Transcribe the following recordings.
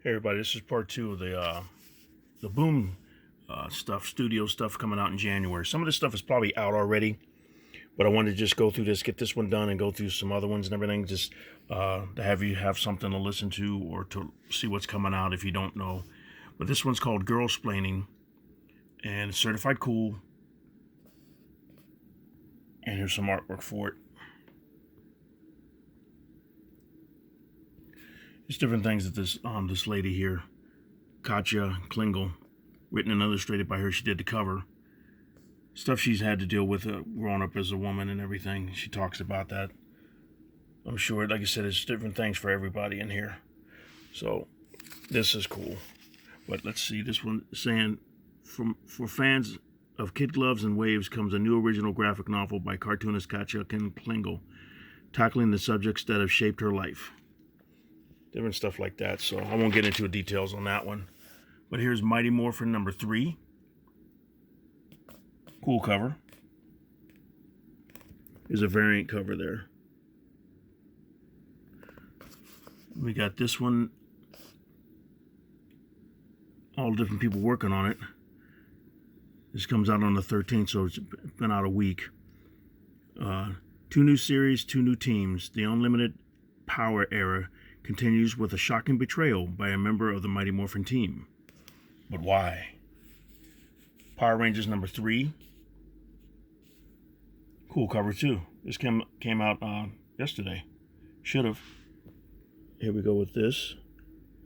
Hey everybody, this is part two of the Boom stuff, studio stuff coming out in January. Some of this stuff is probably out already, but I wanted to just go through this, get this one done, and go through some other ones and everything, just to have you have something to listen to or to see what's coming out if you don't know. But this one's called Girlsplaining, and it's certified cool. And here's some artwork for it. There's different things that this lady here, Katja Klingel, written and illustrated by her. She did the cover. Stuff she's had to deal with growing up as a woman and everything. She talks about that. I'm sure, like I said, there's different things for everybody in here. So this is cool. But let's see, this one saying, for fans of Kid Gloves and Waves comes a new original graphic novel by cartoonist Katja Klingel, tackling the subjects that have shaped her life. Different stuff like that, so I won't get into details on that one. But here's Mighty Morphin number 3. Cool cover. There's a variant cover there. We got this one. All different people working on it. This comes out on the 13th, so it's been out a week. 2 new series, 2 new teams. The Unlimited Power era continues with a shocking betrayal by a member of the Mighty Morphin team. But why? Power Rangers number 3. Cool cover too. This came out yesterday. Should have. Here we go with this.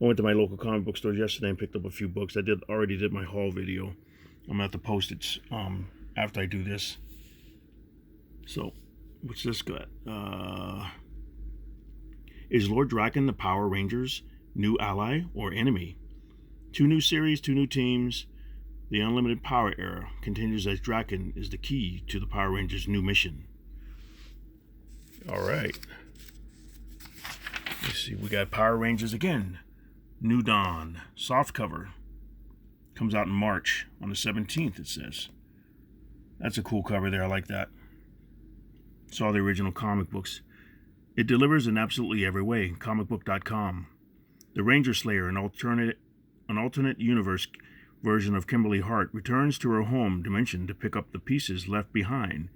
I went to my local comic book store yesterday and picked up a few books. I already did my haul video. I'm gonna have to post it after I do this. So, what's this got? Is Lord Draken the Power Rangers' new ally or enemy? 2 new series, 2 new teams. The Unlimited Power era continues as Draken is the key to the Power Rangers' new mission. Alright. Let's see, we got Power Rangers again. New Dawn, softcover. Comes out in March, on the 17th it says. That's a cool cover there, I like that. Saw the original comic books. It delivers in absolutely every way. Comicbook.com. The Ranger Slayer, an alternate universe version of Kimberly Hart, returns to her home dimension to pick up the pieces left behind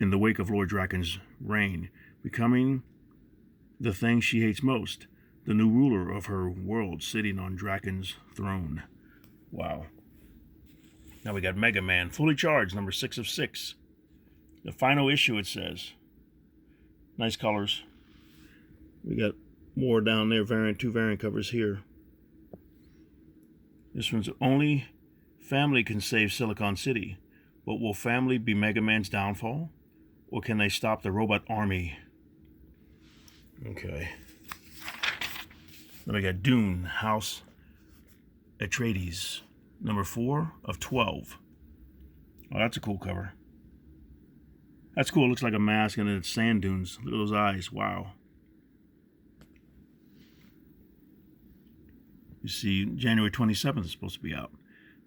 in the wake of Lord Draken's reign, becoming the thing she hates most, the new ruler of her world, sitting on Draken's throne. Wow. Now we got Mega Man, Fully Charged, number 6 of 6. The final issue, it says. Nice colors. We got more down there, 2 variant covers here. This one's only family can save Silicon City, but will family be Mega Man's downfall? Or can they stop the robot army? Okay. Then we got Dune, House Atreides, number 4 of 12. Oh, that's a cool cover. That's cool. It looks like a mask and it's sand dunes. Look at those eyes. Wow. You see, January 27th is supposed to be out.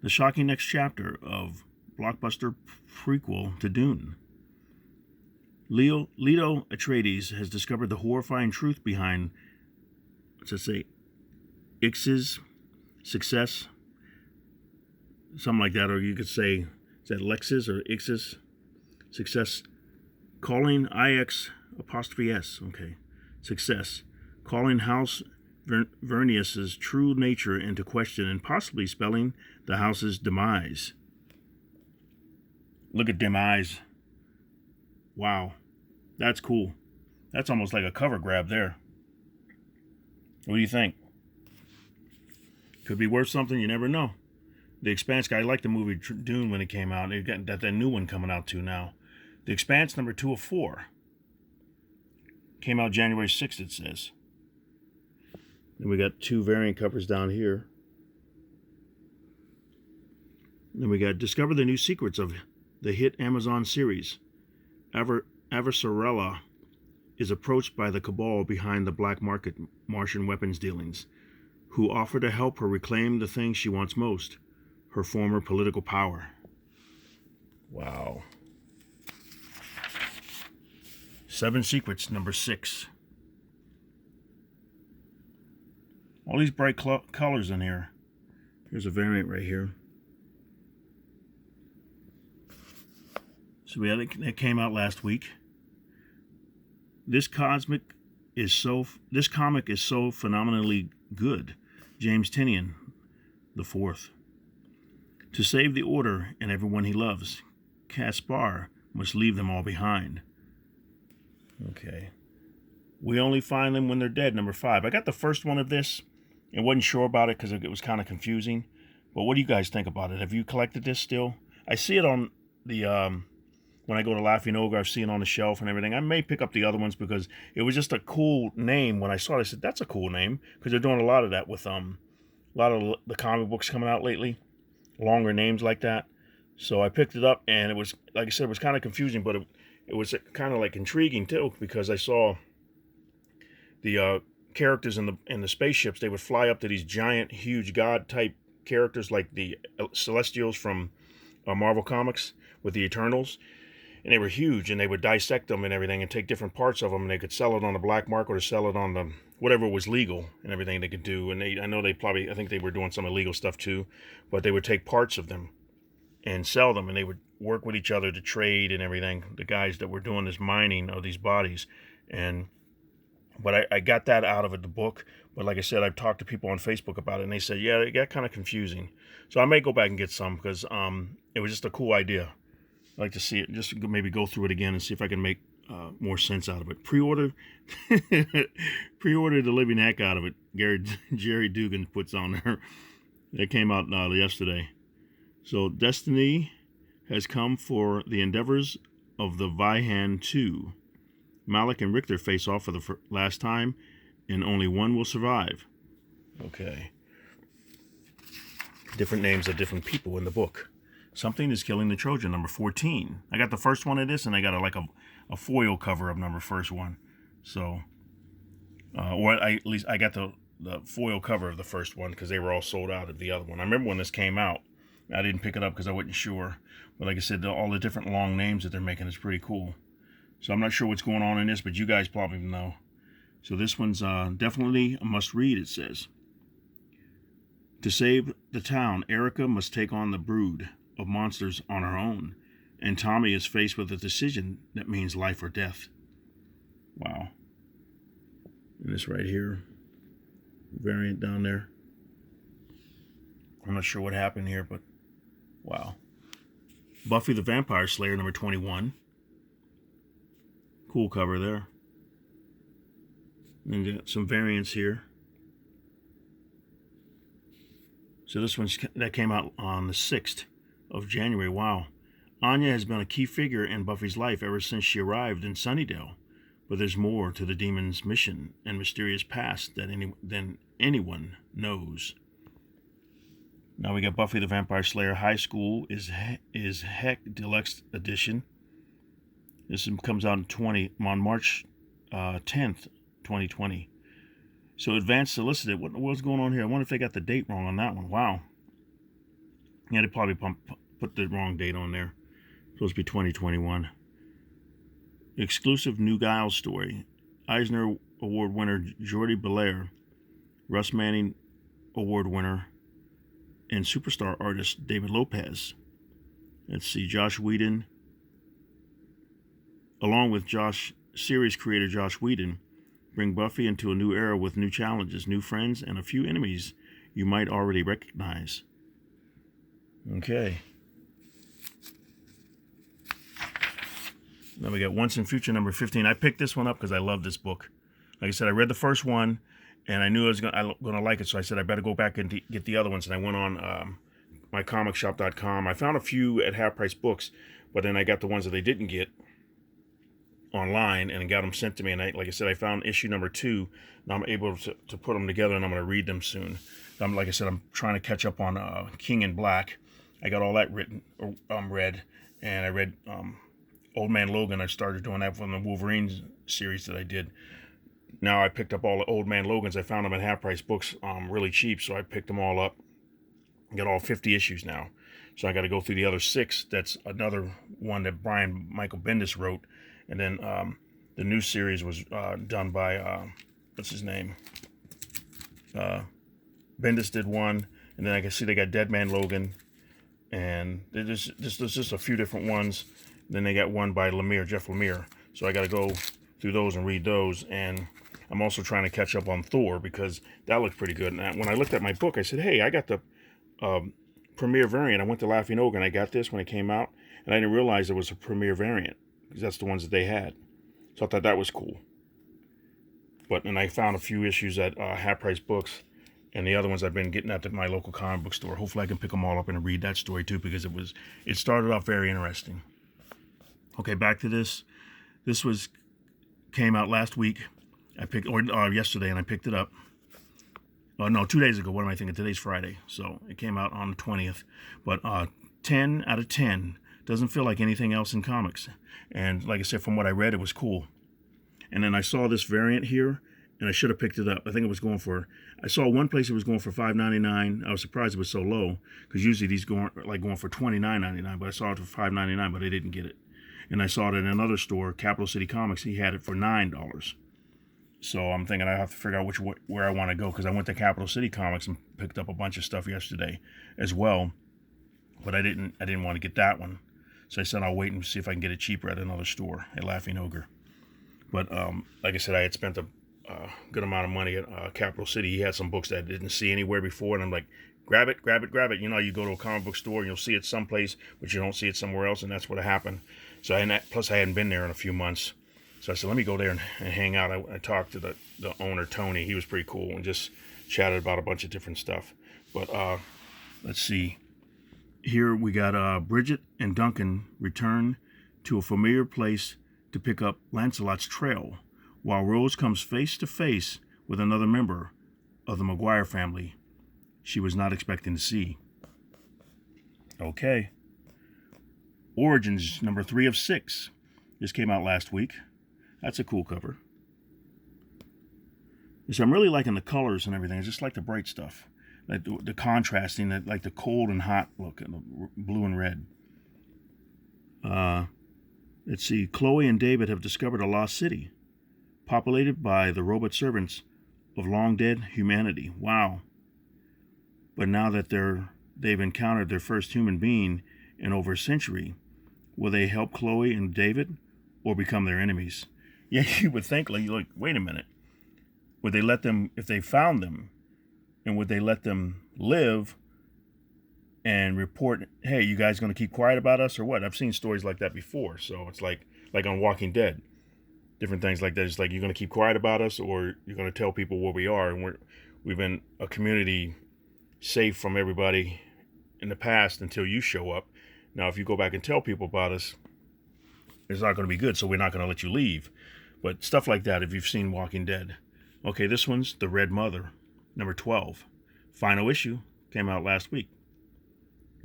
The shocking next chapter of blockbuster prequel to Dune. Leto Atreides has discovered the horrifying truth behind, let's say, Ix's success. Something like that, or you could say, is that Lex's or Ix's success? Calling IX apostrophe S, okay, success. Calling House Vernius's true nature into question and possibly spelling the house's demise. Look at them eyes. Wow. That's cool. That's almost like a cover grab there. What do you think? Could be worth something, you never know. The Expanse guy, I liked the movie Dune when it came out. They've got that new one coming out too now. The Expanse number 2 of 4. Came out January 6th, it says. Then we got 2 variant covers down here. Then we got Discover the New Secrets of the hit Amazon series. Avasarala is approached by the cabal behind the black market Martian weapons dealings, who offer to help her reclaim the thing she wants most, her former political power. Wow. 7 Secrets, number 6. All these bright colors in here. Here's a variant right here. So we had it that came out last week. This comic is so phenomenally good. James Tynion the Fourth. To save the Order and everyone he loves, Caspar must leave them all behind. Okay. We only find them when they're dead, number 5. I got the first one of this and wasn't sure about it because it was kind of confusing. But what do you guys think about it? Have you collected this still? I see it on the, when I go to Laughing Ogre, I've seen it on the shelf and everything. I may pick up the other ones because it was just a cool name. When I saw it, I said, that's a cool name. Because they're doing a lot of that with a lot of the comic books coming out lately. Longer names like that. So I picked it up and it was, like I said, it was kind of confusing, but it was kind of like intriguing too, because I saw the characters in the spaceships. They would fly up to these giant, huge god type characters like the Celestials from Marvel Comics with the Eternals, and they were huge, and they would dissect them and everything and take different parts of them, and they could sell it on the black market or sell it on the whatever was legal and everything they could do. And I think they were doing some illegal stuff too, but they would take parts of them and sell them, and they would work with each other to trade and everything, the guys that were doing this mining of these bodies. But I got that out of it, the book. But like I said, I've talked to people on Facebook about it, and they said, yeah, it got kind of confusing. So I may go back and get some, because it was just a cool idea. I'd like to see it, just maybe go through it again and see if I can make more sense out of it. Pre-order the living heck out of it. Jerry Dugan puts on there. That came out yesterday. So Destiny has come for the endeavors of the Vihan 2. Malik and Richter face off for the last time, and only one will survive. Okay. Different names of different people in the book. Something is Killing the Trojan, number 14. I got the first one of this, and I got a foil cover of number first one. So, at least I got the foil cover of the first one because they were all sold out of the other one. I remember when this came out. I didn't pick it up because I wasn't sure. But like I said, all the different long names that they're making is pretty cool. So I'm not sure what's going on in this, but you guys probably know. So this one's definitely a must-read, it says. To save the town, Erica must take on the brood of monsters on her own, and Tommy is faced with a decision that means life or death. Wow. And this right here, variant down there. I'm not sure what happened here, but wow. Buffy the Vampire Slayer, number 21. Cool cover there. And got some variants here. So this that came out on the 6th of January. Wow. Anya has been a key figure in Buffy's life ever since she arrived in Sunnydale. But there's more to the demon's mission and mysterious past than anyone knows. Now we got Buffy the Vampire Slayer High School is Heck Deluxe Edition. This comes out on March 10th, 2020. So Advanced Solicited, what's going on here? I wonder if they got the date wrong on that one. Wow. Yeah, they probably put the wrong date on there. It's supposed to be 2021. Exclusive New Guile story. Eisner Award winner Jordi Belair, Russ Manning Award winner, and superstar artist David Lopez. Let's see, Josh Whedon, along with series creator Josh Whedon, bring Buffy into a new era with new challenges, new friends, and a few enemies you might already recognize. Okay. Now we got Once and Future number 15. I picked this one up because I love this book. Like I said, I read the first one, and I knew I was going to like it, so I said I better go back and get the other ones. And I went on mycomicshop.com. I found a few at half-price books, but then I got the ones that they didn't get online and got them sent to me. And like I said, I found issue number 2. Now I'm able to put them together, and I'm going to read them soon. Like I said, I'm trying to catch up on King in Black. I got all that read, and I read Old Man Logan. I started doing that from the Wolverine series that I did. Now I picked up all the Old Man Logans. I found them at half-price books really cheap, so I picked them all up. Got all 50 issues now. So I got to go through the other 6. That's another one that Brian Michael Bendis wrote. And then the new series was done by, what's his name? Bendis did one, and then I can see they got Dead Man Logan, and there's just a few different ones. Then they got one by Jeff Lemire. So I got to go through those and read those. And I'm also trying to catch up on Thor because that looks pretty good. And when I looked at my book, I said, hey, I got the premiere variant. I went to Laughing Ogre and I got this when it came out, and I didn't realize it was a premiere variant because that's the ones that they had. So I thought that was cool. And I found a few issues at Half Price Books, and the other ones I've been getting at my local comic book store. Hopefully I can pick them all up and read that story too, because it started off very interesting. Okay, back to this. This came out last week. Yesterday, and I picked it up. No, 2 days ago. What am I thinking? Today's Friday, so it came out on the 20th. But 10 out of 10. Doesn't feel like anything else in comics. And like I said, from what I read, it was cool. And then I saw this variant here, and I should have picked it up. I think it was going for, I saw one place it was going for $5.99. I was surprised it was so low, because usually these going for $29.99, but I saw it for $5.99, but I didn't get it. And I saw it in another store, Capital City Comics. He had it for $9. So I'm thinking I have to figure out where I want to go, because I went to Capital City Comics and picked up a bunch of stuff yesterday as well, but I didn't want to get that one. So I said I'll wait and see if I can get it cheaper at another store at Laughing Ogre. But like I said, I had spent a good amount of money at Capital City. He had some books that I didn't see anywhere before, and I'm like, grab it, grab it, grab it. You know, you go to a comic book store and you'll see it someplace, but you don't see it somewhere else, and that's what happened. So plus I hadn't been there in a few months. So I said, let me go there and hang out. I talked to the owner, Tony. He was pretty cool, and just chatted about a bunch of different stuff. But let's see. Here we got Bridget and Duncan return to a familiar place to pick up Lancelot's trail, while Rose comes face to face with another member of the Maguire family she was not expecting to see. Okay. Origins, number 3 of 6. This came out last week. That's a cool cover. So I'm really liking the colors and everything. I just like the bright stuff. Like the contrasting, like the cold and hot look, and the blue and red. Let's see. Chloe and David have discovered a lost city, populated by the robot servants of long-dead humanity. Wow. But now that they've encountered their first human being in over a century, will they help Chloe and David, or become their enemies? Yeah, you would think, like, wait a minute. Would they let them, if they found them, and would they let them live and report, hey, you guys going to keep quiet about us or what? I've seen stories like that before. So it's like on Walking Dead, different things like that. It's like, you're going to keep quiet about us, or you're going to tell people where we are. And we've been a community safe from everybody in the past until you show up. Now, if you go back and tell people about us, it's not going to be good. So we're not going to let you leave. But stuff like that, if you've seen Walking Dead. Okay, this one's The Red Mother, number 12. Final issue, came out last week.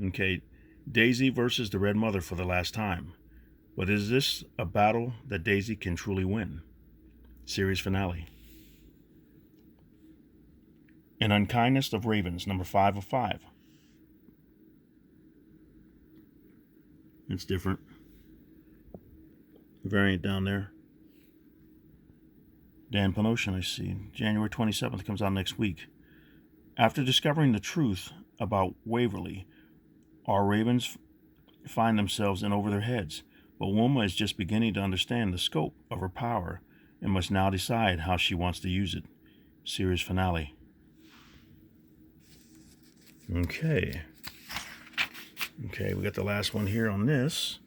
Okay, Daisy versus the Red Mother for the last time. But is this a battle that Daisy can truly win? Series finale. An Unkindness of Ravens, number 5 of 5. It's different. Variant down there. Dan Panoshin, I see. January 27th comes out next week. After discovering the truth about Waverly, our ravens find themselves in over their heads, but Wilma is just beginning to understand the scope of her power and must now decide how she wants to use it. Series finale. Okay, we got the last one here on this.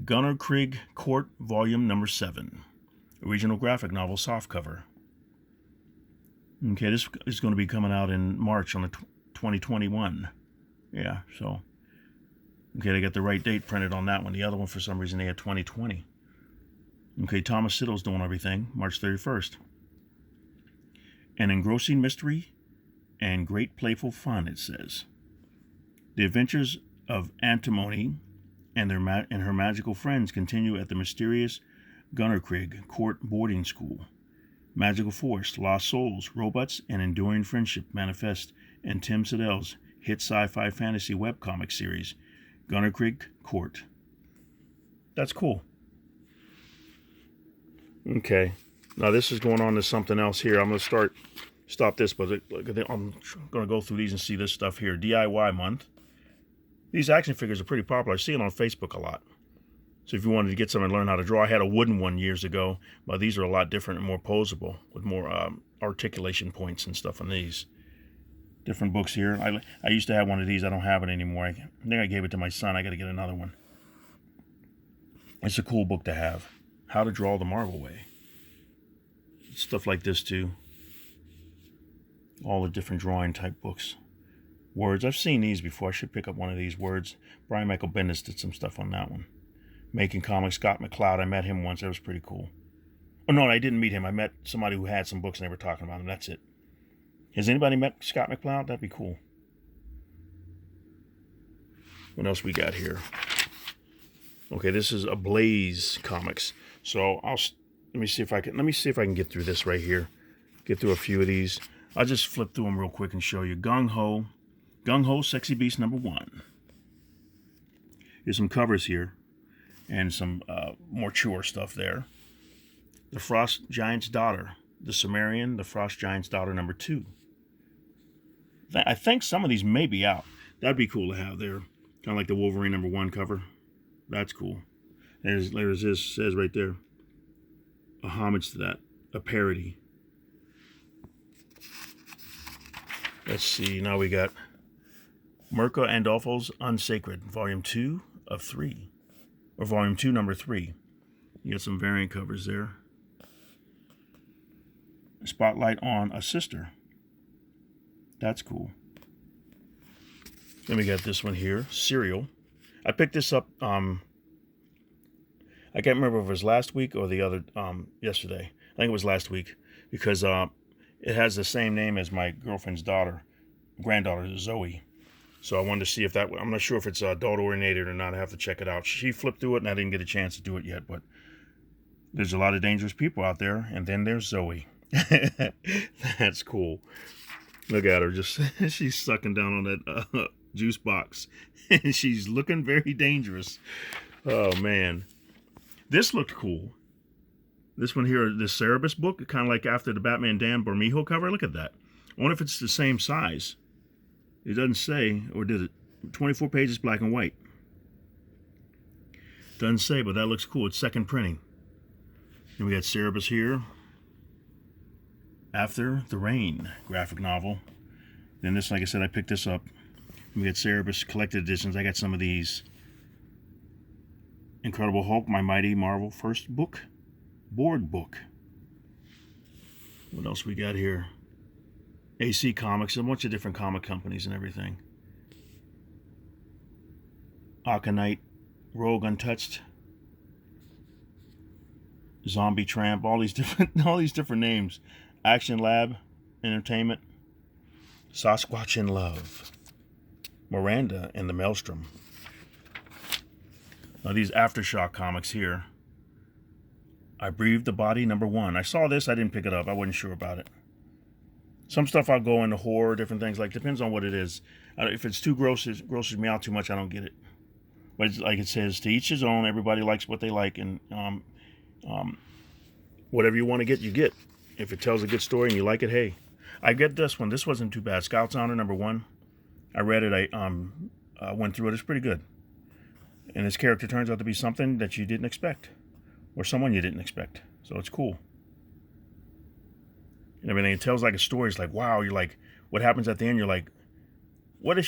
GUNNERKRIGG Court, Volume number 7. Original graphic novel softcover. Okay, this is going to be coming out in March on the 2021. Yeah, so. Okay, they got the right date printed on that one. The other one, for some reason, they had 2020. Okay, Thomas Siddle's doing everything. March 31st. An engrossing mystery and great playful fun, it says. The adventures of Antimony and her magical friends continue at the mysterious GUNNERKRIGG Court Boarding School. Magical force, lost souls, robots, and enduring friendship manifest in Tim Siddell's hit sci-fi fantasy webcomic series, GUNNERKRIGG Court. That's cool. Okay, now this is going on to something else here. I'm going to start stop this, but I'm going to go through these and see this stuff here. DIY month. These action figures are pretty popular. I see it on Facebook a lot. So if you wanted to get some and learn how to draw, I had a wooden one years ago, but these are a lot different and more posable with more articulation points and stuff on these. Different books here. I used to have one of these. I don't have it anymore. I think I gave it to my son. I got to get another one. It's a cool book to have. How to Draw the Marvel Way. Stuff like this too. All the different drawing type books. Words. I've seen these before. I should pick up one of these. Words. Brian Michael Bendis did some stuff on that one. Making Comics. Scott McCloud. I met him once. That was pretty cool. Oh no, I didn't meet him. I met somebody who had some books and they were talking about him. That's it. Has anybody met Scott McCloud? That'd be cool. What else we got here? Okay, this is Ablaze Comics. So let me see if I can get through this right here. Get through a few of these. I'll just flip through them real quick and show you. Gung Ho, Sexy Beast #1. Here's some covers here, and some more chore stuff there. The Frost Giant's Daughter, the Sumerian, the Frost Giant's Daughter #2. I think some of these may be out. That'd be cool to have there. Kind of like the Wolverine #1 cover. That's cool. There's this, says right there. A homage to that. A parody. Let's see. Now we got Mirko Andolfo's Unsacred, Volume 2 of 3. Or Volume 2, number 3. You got some variant covers there. Spotlight on a Sister. That's cool. Then we got this one here. Serial. I picked this up, I can't remember if it was last week or the other, yesterday. I think it was last week, because it has the same name as my girlfriend's granddaughter, Zoe. So I wanted to see if that, I'm not sure if it's adult oriented or not. I have to check it out. She flipped through it and I didn't get a chance to do it yet, but there's a lot of dangerous people out there. And then there's Zoe. That's cool. Look at her, just, she's sucking down on that juice box. And she's looking very dangerous. Oh, man. This looked cool. This one here, this Cerebus book, kind of like after the Batman Dan Bormijo cover. Look at that. I wonder if it's the same size. It doesn't say, or did it? 24 pages, black and white. Doesn't say, but that looks cool. It's second printing. And we got Cerebus here. After the Rain graphic novel. Then this, like I said, I picked this up. We got Cerebus collected editions. I got some of these. Incredible Hulk, My Mighty Marvel First Book. Board book. What else we got here? AC Comics, a bunch of different comic companies and everything. Aconite, Rogue Untouched, Zombie Tramp, all these different names. Action Lab Entertainment, Sasquatch in Love, Miranda and the Maelstrom. Now these Aftershock comics here. I Breathed the Body #1. I saw this, I didn't pick it up. I wasn't sure about it. Some stuff I'll go into horror, different things, like depends on what it is. If it's too grosses me out too much, I don't get it. But it's, like it says, to each his own. Everybody likes what they like, and whatever you want to get, you get. If it tells a good story and you like it, hey. I get this one. This wasn't too bad. Scout's Honor #1. I read it. I went through it. It's pretty good. And this character turns out to be something that you didn't expect, or someone you didn't expect. So it's cool. And everything. It tells like a story. It's like, wow. You're like, what happens at the end? You're like, what are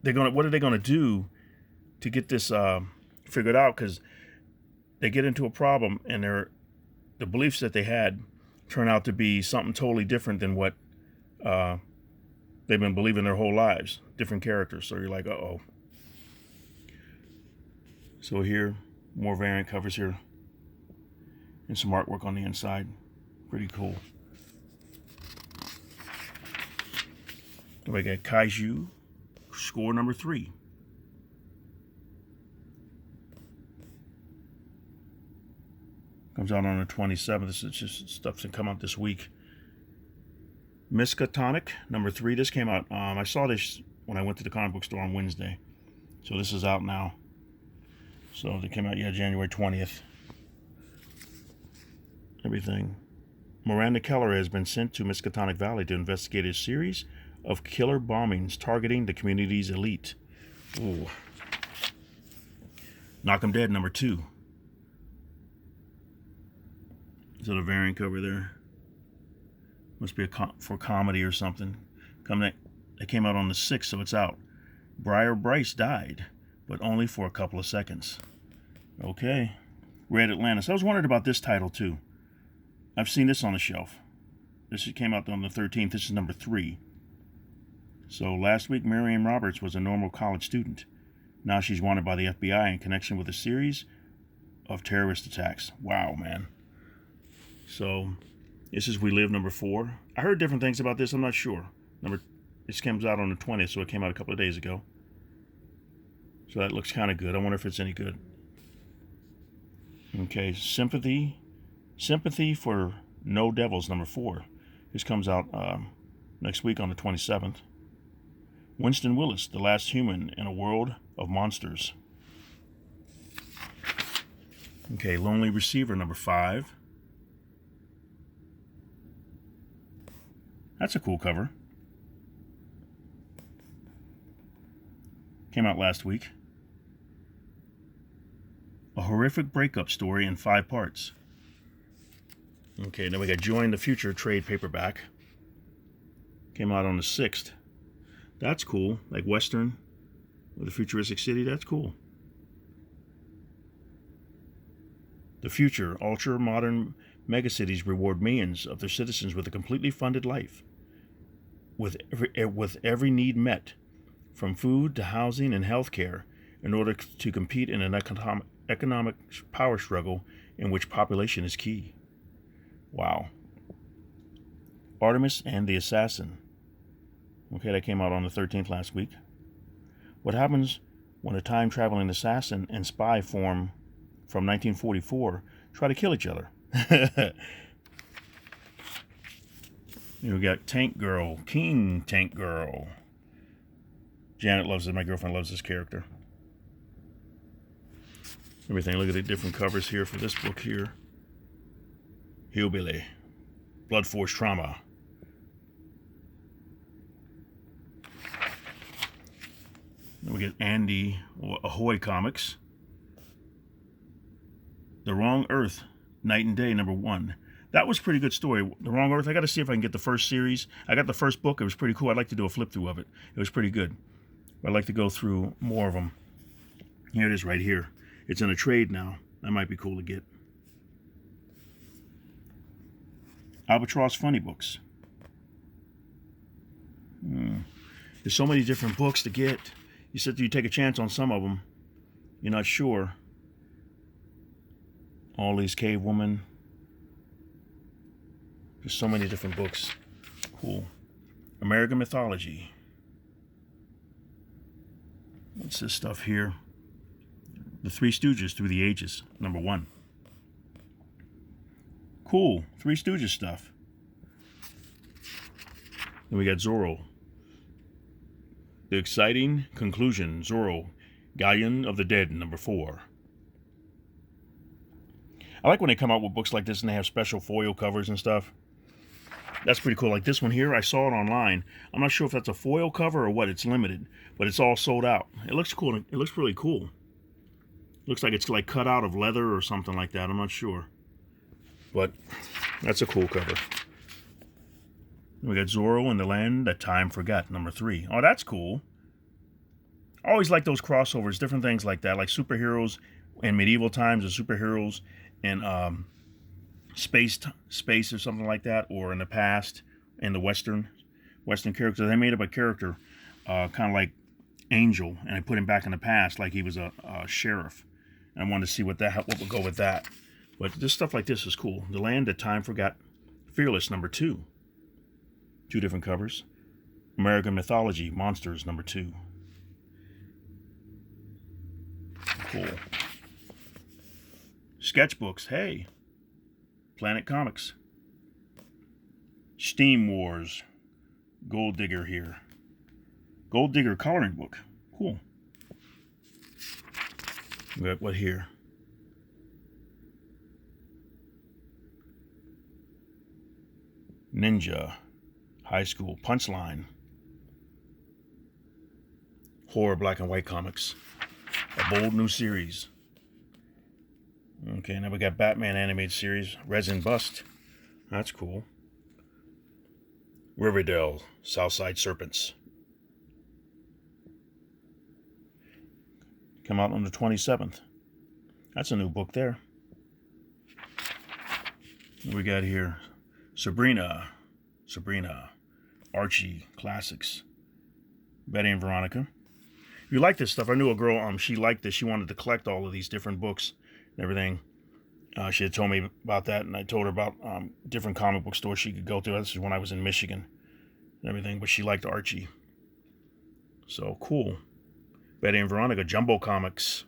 they gonna do to get this figured out? Because they get into a problem, and the beliefs that they had turn out to be something totally different than what they've been believing their whole lives. Different characters. So you're like, uh-oh. So here, more variant covers here. And some artwork on the inside. Pretty cool. We got Kaiju, score #3. Comes out on the 27th. This is just stuff that come out this week. Miskatonic #3. This came out. I saw this when I went to the comic book store on Wednesday. So this is out now. So they came out, January 20th. Everything. Miranda Keller has been sent to Miskatonic Valley to investigate a series of killer bombings targeting the community's elite. Ooh. Knock 'em Dead, number 2. Is that a variant cover there? Must be for comedy or something. It came out on the 6th, so it's out. Briar Bryce died, but only for a couple of seconds. Okay. Red Atlantis. I was wondering about this title, too. I've seen this on the shelf. This came out on the 13th. This is number 3. So last week, Miriam Roberts was a normal college student. Now she's wanted by the FBI in connection with a series of terrorist attacks. Wow, man. So this is We Live, number 4. I heard different things about this. I'm not sure. This comes out on the 20th, so it came out a couple of days ago. So that looks kind of good. I wonder if it's any good. Okay, Sympathy for No Devils, number 4. This comes out next week on the 27th. Winston Willis, The Last Human in a World of Monsters. Okay, Lonely Receiver, number 5. That's a cool cover. Came out last week. A horrific breakup story in 5 parts. Okay, then we got Join the Future trade paperback. Came out on the 6th. That's cool. Like Western with a futuristic city. That's cool. The future, ultra-modern megacities reward millions of their citizens with a completely funded life. With every need met, from food to housing and health care, in order to compete in an economic power struggle in which population is key. Wow. Artemis and the Assassin. Okay, that came out on the 13th last week. What happens when a time-traveling assassin and spy from 1944 try to kill each other? We got Tank Girl, King Tank Girl. Janet loves it. My girlfriend loves this character. Everything. Look at the different covers here for this book here. Hillbilly. Blood Force Trauma. Then we get Andy Ahoy Comics. The Wrong Earth, Night and Day, number 1. That was a pretty good story. The Wrong Earth, I got to see if I can get the first series. I got the first book. It was pretty cool. I'd like to do a flip through of it. It was pretty good. I'd like to go through more of them. Here it is right here. It's in a trade now. That might be cool to get. Albatross Funny Books. There's so many different books to get. You said you take a chance on some of them. You're not sure. All These Cave Women. There's so many different books. Cool. American Mythology. What's this stuff here? The Three Stooges Through the Ages, number 1. Cool. Three Stooges stuff. Then we got Zorro. The Exciting Conclusion, Zorro, Galleon of the Dead, number 4. I like when they come out with books like this and they have special foil covers and stuff. That's pretty cool. Like this one here, I saw it online. I'm not sure if that's a foil cover or what. It's limited, but it's all sold out. It looks cool. It looks really cool. Looks like it's like cut out of leather or something like that. I'm not sure. But that's a cool cover. We got Zorro in the Land That Time Forgot, number 3. Oh, that's cool. I always like those crossovers, different things like that, like superheroes in medieval times or superheroes in space or something like that, or in the past in the Western characters. They made up a character kind of like Angel, and I put him back in the past like he was a sheriff. And I wanted to see what would go with that. But this stuff like this is cool. The Land That Time Forgot, Fearless, number 2. 2 different covers. American Mythology, Monsters, number 2. Cool. Sketchbooks, hey. Planet Comics. Steam Wars. Gold Digger here. Gold Digger coloring book. Cool. We got what here? Ninja, High School, Punchline, Horror Black and White Comics, a bold new series. Okay, now we got Batman animated series, Resin Bust. That's cool. Riverdale, Southside Serpents. Come out on the 27th. That's a new book there. What we got here? Sabrina, Archie Classics, Betty and Veronica. If you like this stuff, I knew a girl, she liked this. She wanted to collect all of these different books and everything. She had told me about that, and I told her about different comic book stores she could go to. This is when I was in Michigan and everything, but she liked Archie. So cool. Betty and Veronica, Jumbo Comics.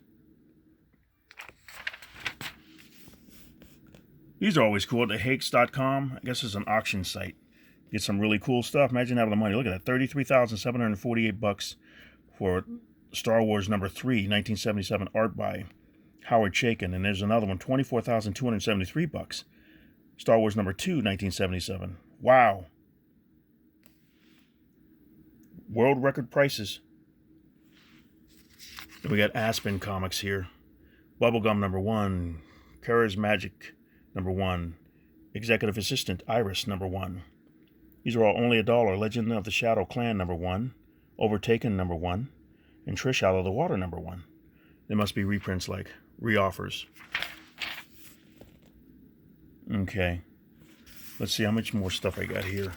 These are always cool. At Hakes.com, I guess it's an auction site. Get some really cool stuff. Imagine having the money. Look at that, $33,748 for Star Wars number 3, 1977, art by Howard Chaykin. And there's another one, $24,273. Star Wars number 2, 1977. Wow. World record prices. Then we got Aspen Comics here. Bubblegum number 1. Kara's Magic number 1. Executive Assistant Iris number 1. These are all only $1. Legend of the Shadow Clan number 1. Overtaken number 1. And Trish Out of the Water number 1. They must be reprints, like reoffers. Okay. Let's see how much more stuff I got here.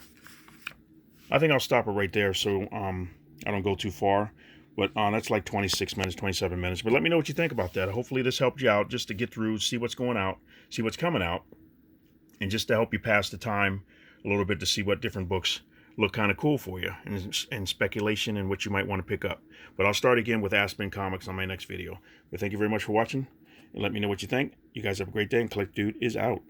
I think I'll stop it right there so I don't go too far. But that's like 26 minutes, 27 minutes. But let me know what you think about that. Hopefully this helped you out just to get through, see what's going out, see what's coming out, and just to help you pass the time a little bit to see what different books look kind of cool for you, and speculation and what you might want to pick up. But I'll start again with Aspen Comics on my next video. But thank you very much for watching, and let me know what you think. You guys have a great day, and Click Dude is out.